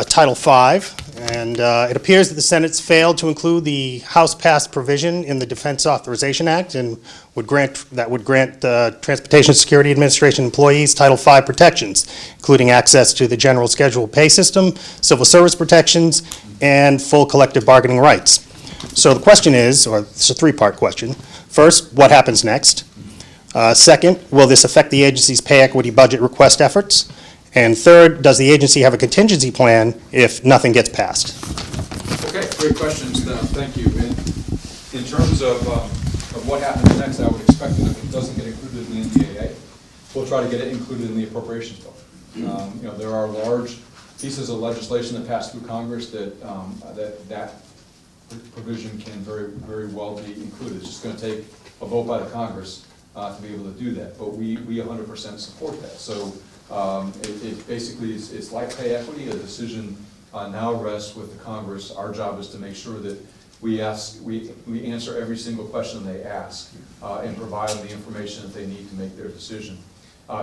Title V And it appears that the Senate's failed to include the House-passed provision in the Defense Authorization Act and would grant Transportation Security Administration employees Title V protections, including access to the General Scheduled Pay System, civil service protections, and full collective bargaining rights. So the question is, or it's a three-part question. First, what happens next? Second, will this affect the agency's pay equity budget request efforts? And third, does the agency have a contingency plan if nothing gets passed? Okay, great questions. Thank you. In terms of what happens next, I would expect that if it doesn't get included in the NDAA, we'll try to get it included in the appropriations bill. There are large pieces of legislation that pass through Congress that provision can very well be included. It's just going to take a vote by the Congress to be able to do that. But we 100% support that. So it basically is, it's like pay equity. A decision now rests with the Congress. Our job is to make sure that we answer every single question they ask and provide them the information that they need to make their decision.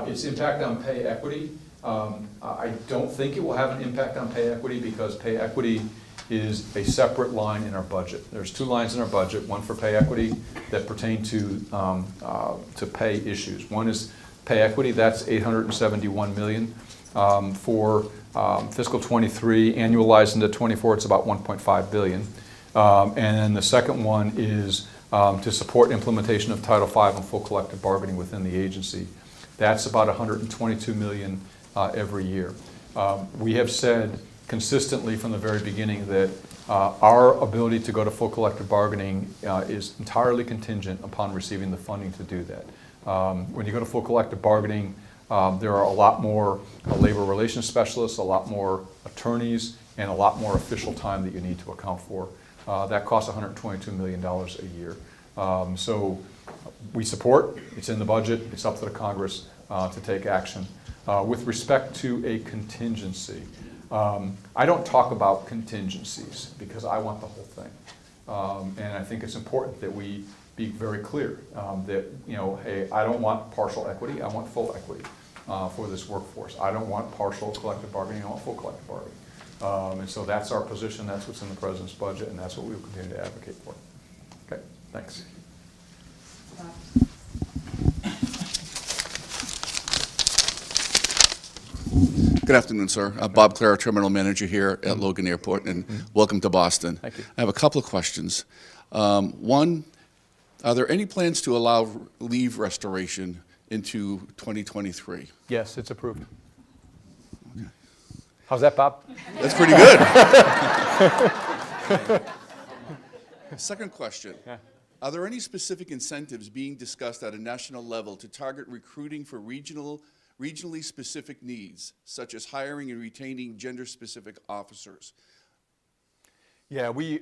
Its impact on pay equity, I don't think it will have an impact on pay equity because pay equity is a separate line in our budget. There's two lines in our budget, one for pay equity that pertain to pay issues. One is pay equity, that's $871 million. For fiscal 23, annualized into 24, it's about $1.5 billion. And then the second one is to support implementation of Title V and full collective bargaining within the agency. That's about $122 million every year. We have said consistently from the very beginning that our ability to go to full collective bargaining is entirely contingent upon receiving the funding to do that. When you go to full collective bargaining, there are a lot more labor relations specialists, a lot more attorneys, and a lot more official time that you need to account for. That costs $122 million a year. So we support, it's in the budget, it's up to the Congress to take action. With respect to a contingency, I don't talk about contingencies because I want the whole thing. And I think it's important that we be very clear that, hey, I don't want partial equity, I want full equity for this workforce. I don't want partial collective bargaining, I want full collective bargaining. And so that's our position, that's what's in the President's budget, and that's what we will continue to advocate for. Okay, thanks. Good afternoon, sir. Bob Clara, Terminal Manager here at Logan Airport, and welcome to Boston. Thank you. I have a couple of questions. One, are there any plans to allow leave restoration into 2023? Yes, it's approved. Okay. How's that, Bob? That's pretty good. Second question. Yeah. Are there any specific incentives being discussed at a national level to target recruiting for regionally specific needs, such as hiring and retaining gender-specific officers? Yeah, we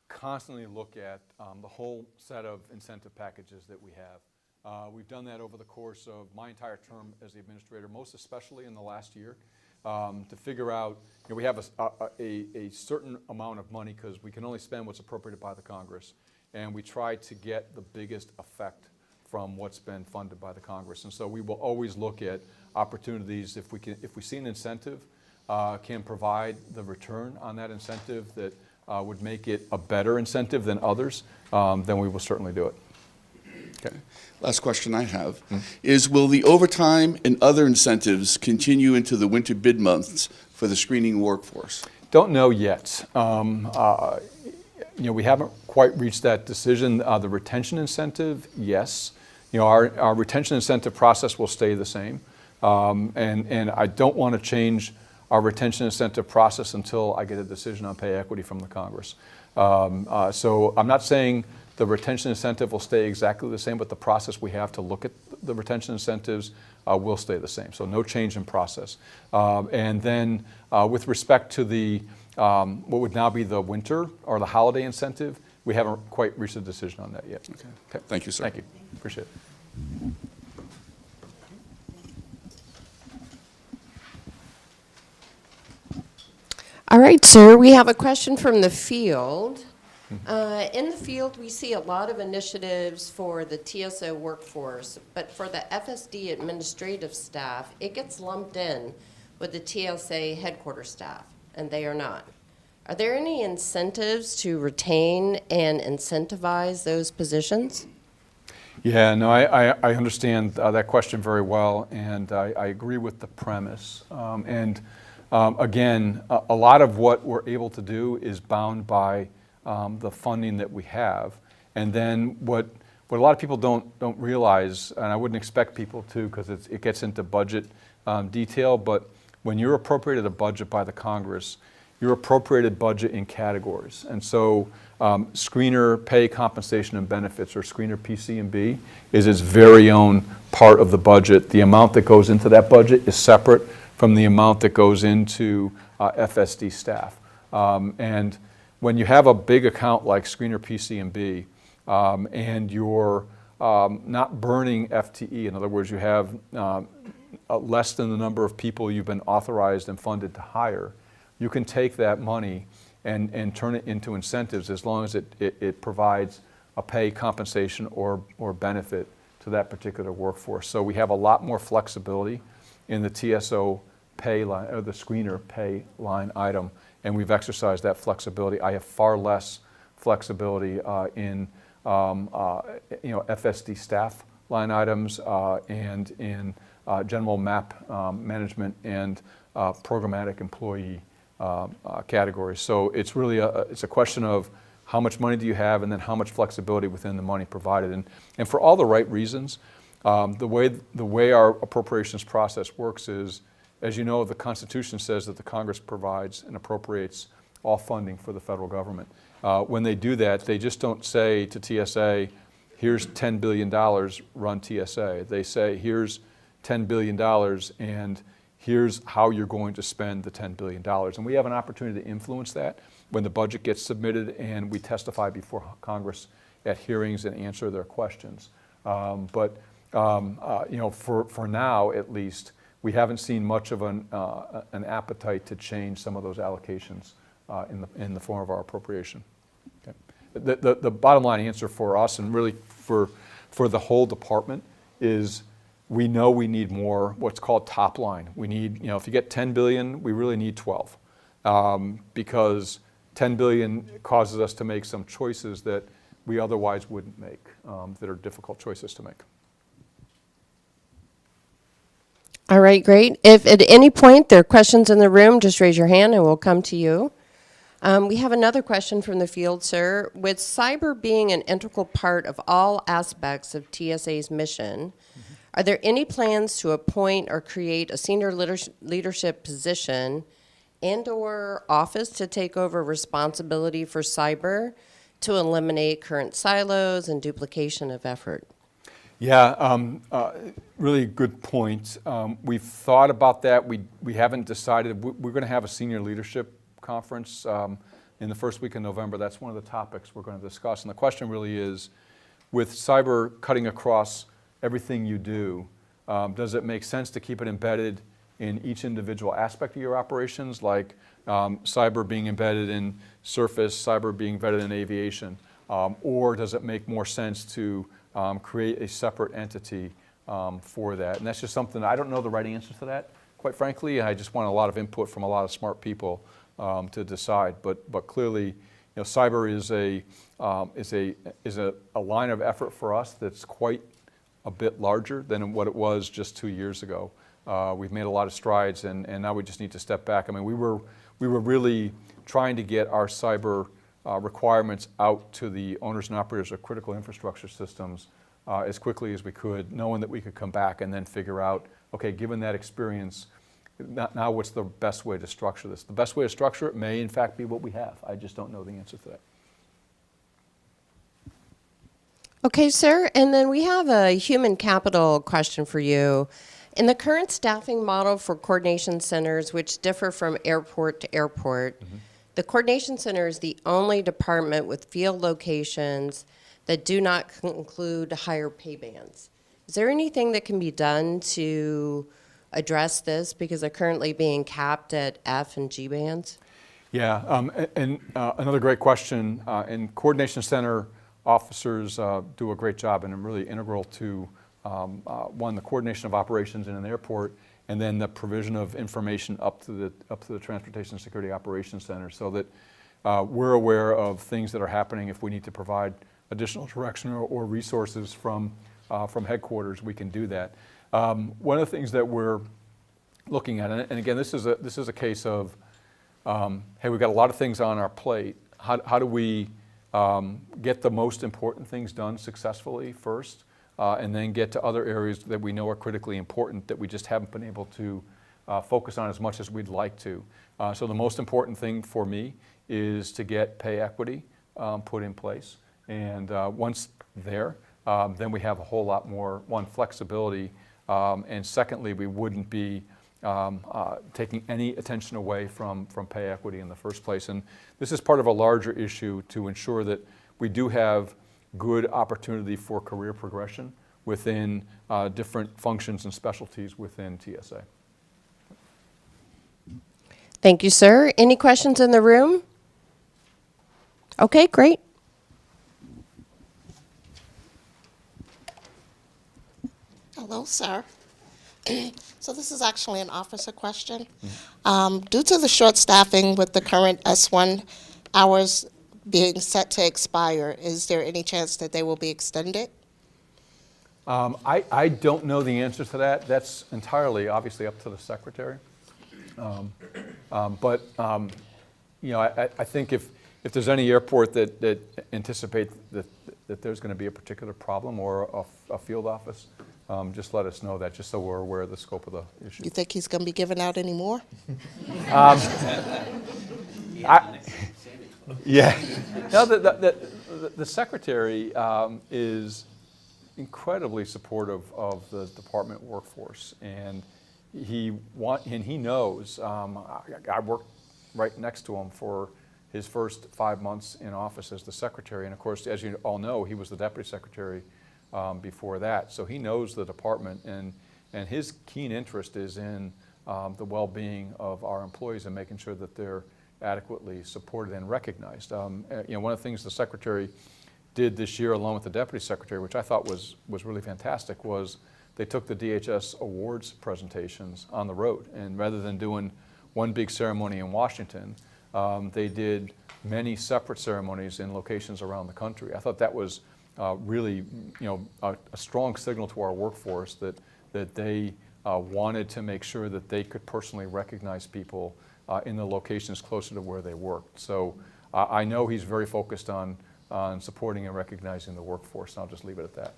constantly look at the whole set of incentive packages that we have. We've done that over the course of my entire term as the administrator, most especially in the last year, to figure out, we have a certain amount of money because we can only spend what's appropriated by the Congress, and we try to get the biggest effect from what's been funded by the Congress. And so we will always look at opportunities if we see an incentive can provide the return on that incentive that would make it a better incentive than others, then we will certainly do it. Okay. Last question I have is, will the overtime and other incentives continue into the winter bid months for the screening workforce? Don't know yet. We haven't quite reached that decision. The retention incentive, yes. Our retention incentive process will stay the same. And I don't want to change our retention incentive process until I get a decision on pay equity from the Congress. So I'm not saying the retention incentive will stay exactly the same, but the process we have to look at the retention incentives will stay the same. So no change in process. And then with respect to the what would now be the winter or the holiday incentive, we haven't quite reached a decision on that yet. Okay. Thank you, sir. Thank you. Appreciate it. All right, sir, we have a question from the field. In the field, we see a lot of initiatives for the TSO workforce, but for the FSD administrative staff, it gets lumped in with the TSA headquarters staff, and they are not. Are there any incentives to retain and incentivize those positions? Yeah, no, I understand that question very well, and I agree with the premise. Again, a lot of what we're able to do is bound by the funding that we have. And then what a lot of people don't realize, and I wouldn't expect people to because it gets into budget detail, but when you're appropriated a budget by the Congress, you're appropriated budget in categories. And so screener pay, compensation, and benefits, or screener PC&B, is its very own part of the budget. The amount that goes into that budget is separate from the amount that goes into FSD staff. And when you have a big account like screener PC&B, and you're not burning FTE, in other words, you have less than the number of people you've been authorized and funded to hire, you can take that money and turn it into incentives as long as it provides a pay, compensation, or benefit to that particular workforce. So we have a lot more flexibility in the TSO pay line, or the screener pay line item, and we've exercised that flexibility. I have far less flexibility in FSD staff line items and in general map management and programmatic employee categories. So it's really it's a question of how much money do you have, and then how much flexibility within the money provided. And for all the right reasons, the way our appropriations process works is, as you know, the Constitution says that the Congress provides and appropriates all funding for the federal government. When they do that, they just don't say to TSA, here's $10 billion, run TSA. They say, here's $10 billion, and here's how you're going to spend the $10 billion. And we have an opportunity to influence that when the budget gets submitted and we testify before Congress at hearings and answer their questions. For now, at least, we haven't seen much of an appetite to change some of those allocations in the form of our appropriation. Okay. The bottom line answer for us, and really for the whole department, is we know we need more what's called top line. We need, if you get 10 billion, we really need 12, because 10 billion causes us to make some choices that we otherwise wouldn't make, that are difficult choices to make. All right, great. If at any point there are questions in the room, just raise your hand and we'll come to you. We have another question from the field, sir. With cyber being an integral part of all aspects of TSA's mission, are there any plans to appoint or create a senior leadership position and/or office to take over responsibility for cyber to eliminate current silos and duplication of effort? Yeah, really good point. We've thought about that. We haven't decided. We're going to have a senior leadership conference in the first week of November. That's one of the topics we're going to discuss. And the question really is, with cyber cutting across everything you do, does it make sense to keep it embedded in each individual aspect of your operations, like cyber being embedded in surface, cyber being embedded in aviation, or does it make more sense to create a separate entity for that? And that's just something, I don't know the right answer to that, quite frankly. I just want a lot of input from a lot of smart people to decide. But clearly, cyber is a line of effort for us that's quite a bit larger than what it was just 2 years ago. We've made a lot of strides, and now we just need to step back. I mean, we were really trying to get our cyber requirements out to the owners and operators of critical infrastructure systems as quickly as we could, knowing that we could come back and then figure out, okay, given that experience, now what's the best way to structure this? The best way to structure it may, in fact, be what we have. I just don't know the answer to that. Okay, sir, and then we have a human capital question for you. In the current staffing model for coordination centers, which differ from airport to airport, the coordination center is the only department with field locations that do not include higher pay bands. Is there anything that can be done to address this, because they're currently being capped at F and G bands? Yeah, another great question. And coordination center officers do a great job and are really integral to, one, the coordination of operations in an airport, and then the provision of information up to the Transportation Security Operations Center, so that we're aware of things that are happening. If we need to provide additional direction or resources from headquarters, we can do that. One of the things that we're looking at, and again, this is a case of, hey, we've got a lot of things on our plate. How do we get the most important things done successfully first, and then get to other areas that we know are critically important that we just haven't been able to focus on as much as we'd like to. So the most important thing for me is to get pay equity put in place. And once there, then we have a whole lot more, one, flexibility, and secondly, we wouldn't be taking any attention away from pay equity in the first place. And this is part of a larger issue to ensure that we do have good opportunity for career progression within different functions and specialties within TSA. Thank you, sir. Any questions in the room? Okay, great. Hello, sir. So this is actually an officer question. Due to the short staffing with the current S1 hours being set to expire, is there any chance that they will be extended? I don't know the answer to that. That's entirely, obviously, up to the secretary. But I think if there's any airport that anticipates that there's going to be a particular problem or a field office, just let us know that, just so we're aware of the scope of the issue. You think he's going to be giving out any more? Yeah. No, the secretary is incredibly supportive of the department workforce, and he knows. I worked right next to him for his first 5 months in office as the secretary, and of course, as you all know, he was the deputy secretary before that. So he knows the department, and his keen interest is in the well-being of our employees and making sure that they're adequately supported and recognized. One of the things the secretary did this year, along with the deputy secretary, which I thought was really fantastic, was they took the DHS awards presentations on the road, and rather than doing one big ceremony in Washington, they did many separate ceremonies in locations around the country. I thought that was really, a strong signal to our workforce that they wanted to make sure that they could personally recognize people in the locations closer to where they worked. So I know he's very focused on supporting and recognizing the workforce, and I'll just leave it at that.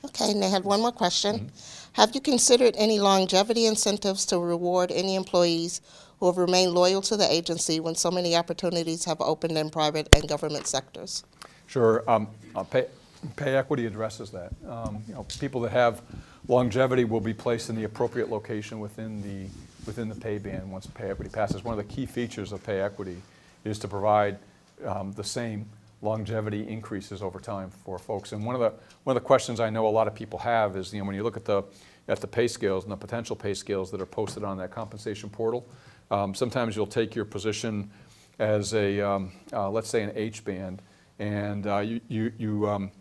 Okay, and I had one more question. Have you considered any longevity incentives to reward any employees who have remained loyal to the agency when so many opportunities have opened in private and government sectors? Sure. Pay equity addresses that. People that have longevity will be placed in the appropriate location within the pay band once pay equity passes. One of the key features of pay equity is to provide the same longevity increases over time for folks. And one of the questions I know a lot of people have is, when you look at the pay scales and the potential pay scales that are posted on that compensation portal, sometimes you'll take your position as a let's say an H band, and you're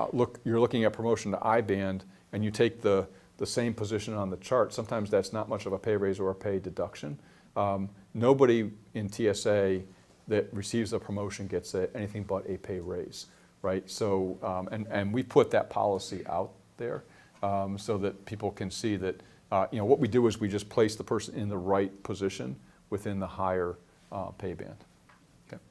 looking at promotion to I band, and you take the same position on the chart. Sometimes that's not much of a pay raise or a pay deduction. Nobody in TSA that receives a promotion gets anything but a pay raise, right? So, and we put that policy out there so that people can see that, what we do is we just place the person in the right position within the higher pay band. Okay.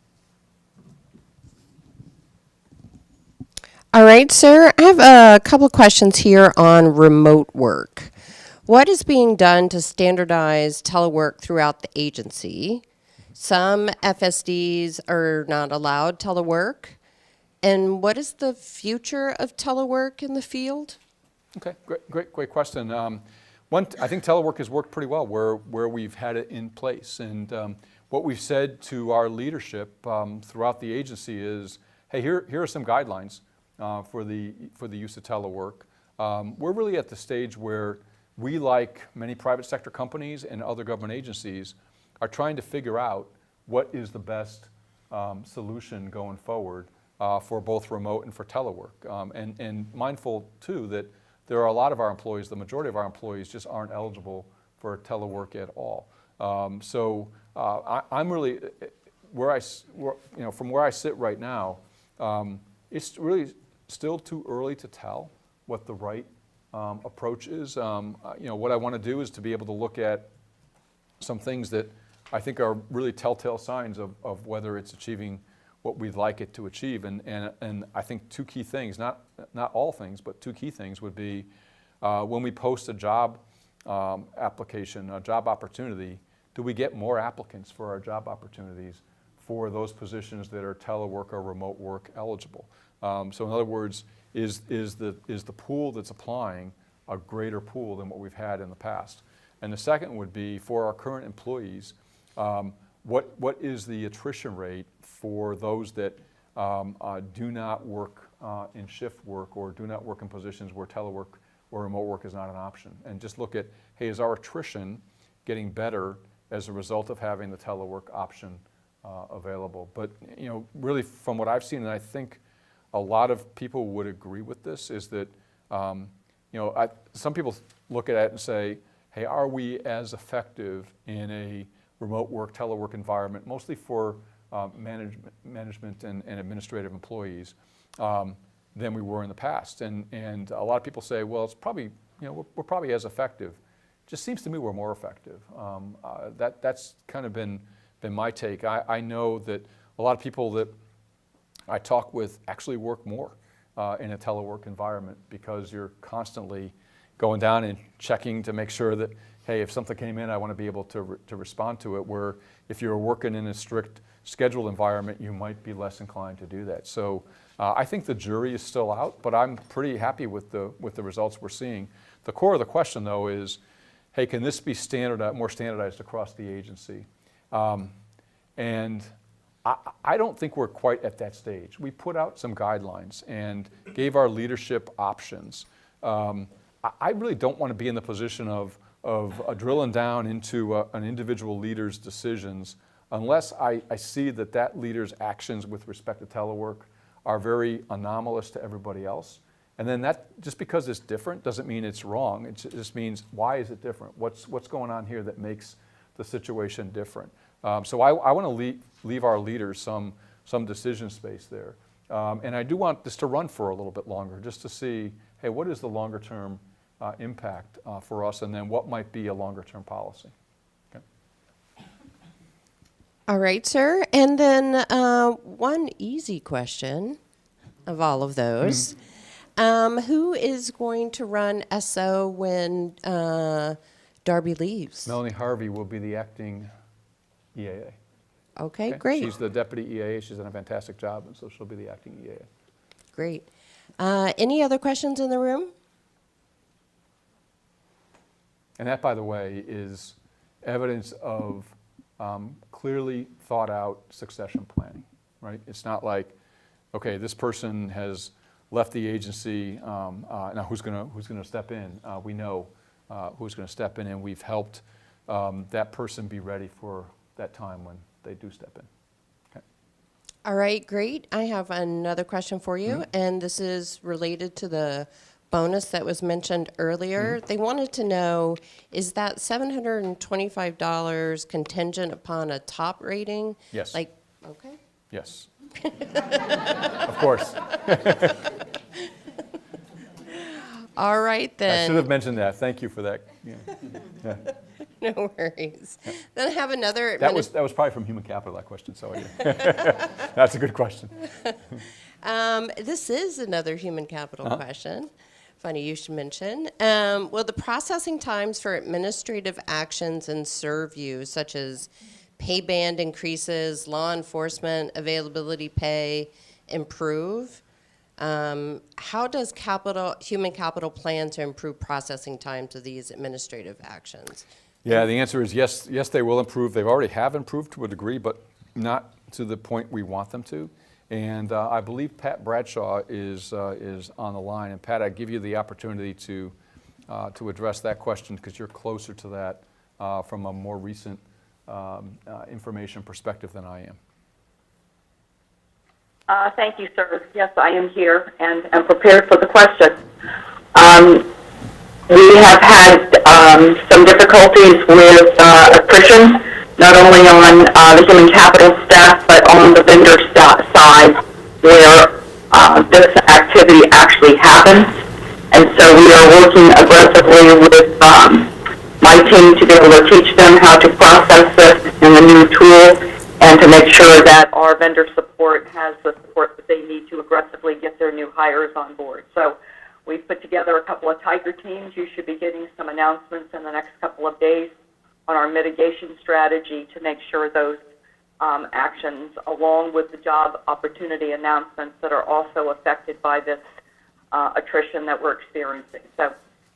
All right, sir. I have a couple questions here on remote work. What is being done to standardize telework throughout the agency? Some FSDs are not allowed telework. And what is the future of telework in the field? Okay, great question. I think telework has worked pretty well where we've had it in place. And what we've said to our leadership throughout the agency is, hey, here are some guidelines for the use of telework. We're really at the stage where we, like many private sector companies and other government agencies, are trying to figure out what is the best solution going forward for both remote and for telework. And mindful, too, that there are a lot of our employees, the majority of our employees just aren't eligible for telework at all. I'm really, from where I sit right now, it's really still too early to tell what the right approach is. What I want to do is to be able to look at some things that I think are really telltale signs of whether it's achieving what we'd like it to achieve. And I think two key things, not all things, but two key things would be when we post a job application, a job opportunity, do we get more applicants for our job opportunities for those positions that are telework or remote work eligible? So in other words, is the pool that's applying a greater pool than what we've had in the past? And the second would be for our current employees, what is the attrition rate for those that do not work in shift work or do not work in positions where telework or remote work is not an option? And just look at, hey, is our attrition getting better as a result of having the telework option available? But really from what I've seen, and I think a lot of people would agree with this, is that some people look at it and say, hey, are we as effective in a remote work, telework environment, mostly for management and administrative employees, than we were in the past? And a lot of people say, well, it's probably, we're probably as effective. It just seems to me we're more effective. That's kind of been my take. I know that a lot of people that I talk with actually work more in a telework environment because you're constantly going down and checking to make sure that, hey, if something came in, I want to be able to respond to it, where if you're working in a strict scheduled environment, you might be less inclined to do that. So I think the jury is still out, but I'm pretty happy with the results we're seeing. The core of the question, though, is, hey, can this be more standardized across the agency? And I don't think we're quite at that stage. We put out some guidelines and gave our leadership options. I really don't want to be in the position of drilling down into an individual leader's decisions unless I see that leader's actions with respect to telework are very anomalous to everybody else. And then that, just because it's different doesn't mean it's wrong. It just means, why is it different? What's going on here that makes the situation different? So I want to leave our leaders some decision space there. And I do want this to run for a little bit longer, just to see, hey, what is the longer term impact for us, and then what might be a longer term policy? Okay. All right, sir. And then one easy question of all of those. Who is going to run SO when Darby leaves? Melanie Harvey will be the acting EAA. Okay, great. She's the deputy EAA. She's done a fantastic job, and so she'll be the acting EAA. Great. Any other questions in the room? And that, by the way, is evidence of clearly thought out succession planning, right? It's not like, okay, this person has left the agency, now who's gonna step in? We know who's gonna step in, and we've helped that person be ready for that time when they do step in. Okay. All right, great. I have another question for you, and this is related to the bonus that was mentioned earlier. They wanted to know, is that $725 contingent upon a top rating? Yes. Okay. Yes. Of course. All right, I then. should have mentioned that. Thank you for that. Yeah. No worries. Then I have another. That was probably from human capital, that question, so that's a good question. This is another human capital question. Funny you should mention. Will the processing times for administrative actions and Servview, such as pay band increases, law enforcement, availability pay, improve? How does human capital plan to improve processing times of these administrative actions? Yeah, the answer is yes, they will improve. They already have improved to a degree, but not to the point we want them to. And I believe Pat Bradshaw is on the line. And Pat, I give you the opportunity to address that question because you're closer to that from a more recent information perspective than I am. Thank you, sir. Yes, I am here and am prepared for the question. We have had some difficulties with attrition, not only on the human capital staff, but on the vendor side, where this activity actually happens. And so we are working aggressively with my team to be able to teach them how to process this in the new tool and to make sure that our vendor support has the support that they need to aggressively get their new hires on board. So we've put together a couple of tiger teams. You should be getting some announcements in the next couple of days on our mitigation strategy to make sure those actions, along with the job opportunity announcements that are also affected by this attrition that we're experiencing. So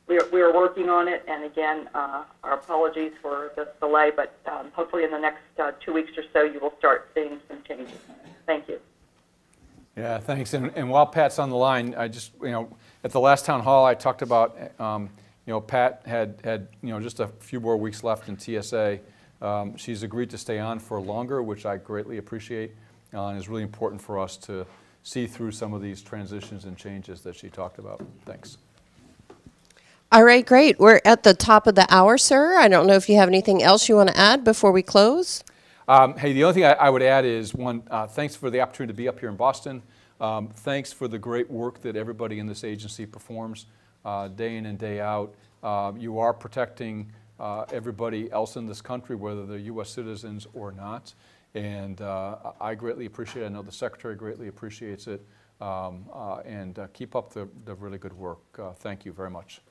we are working on it, and again, our apologies for this delay, but hopefully in the next 2 weeks or so, you will start seeing some changes. Thank you. Yeah, thanks. And while Pat's on the line, I just, at the last town hall, I talked about, Pat had just a few more weeks left in TSA. She's agreed to stay on for longer, which I greatly appreciate, and is really important for us to see through some of these transitions and changes that she talked about. Thanks. All right, great. We're at the top of the hour, sir. I don't know if you have anything else you want to add before we close. Hey, the only thing I would add is, one, thanks for the opportunity to be up here in Boston. Thanks for the great work that everybody in this agency performs day in and day out. You are protecting everybody else in this country, whether they're U.S. citizens or not. And I greatly appreciate it. I know the Secretary greatly appreciates it. And keep up the really good work. Thank you very much.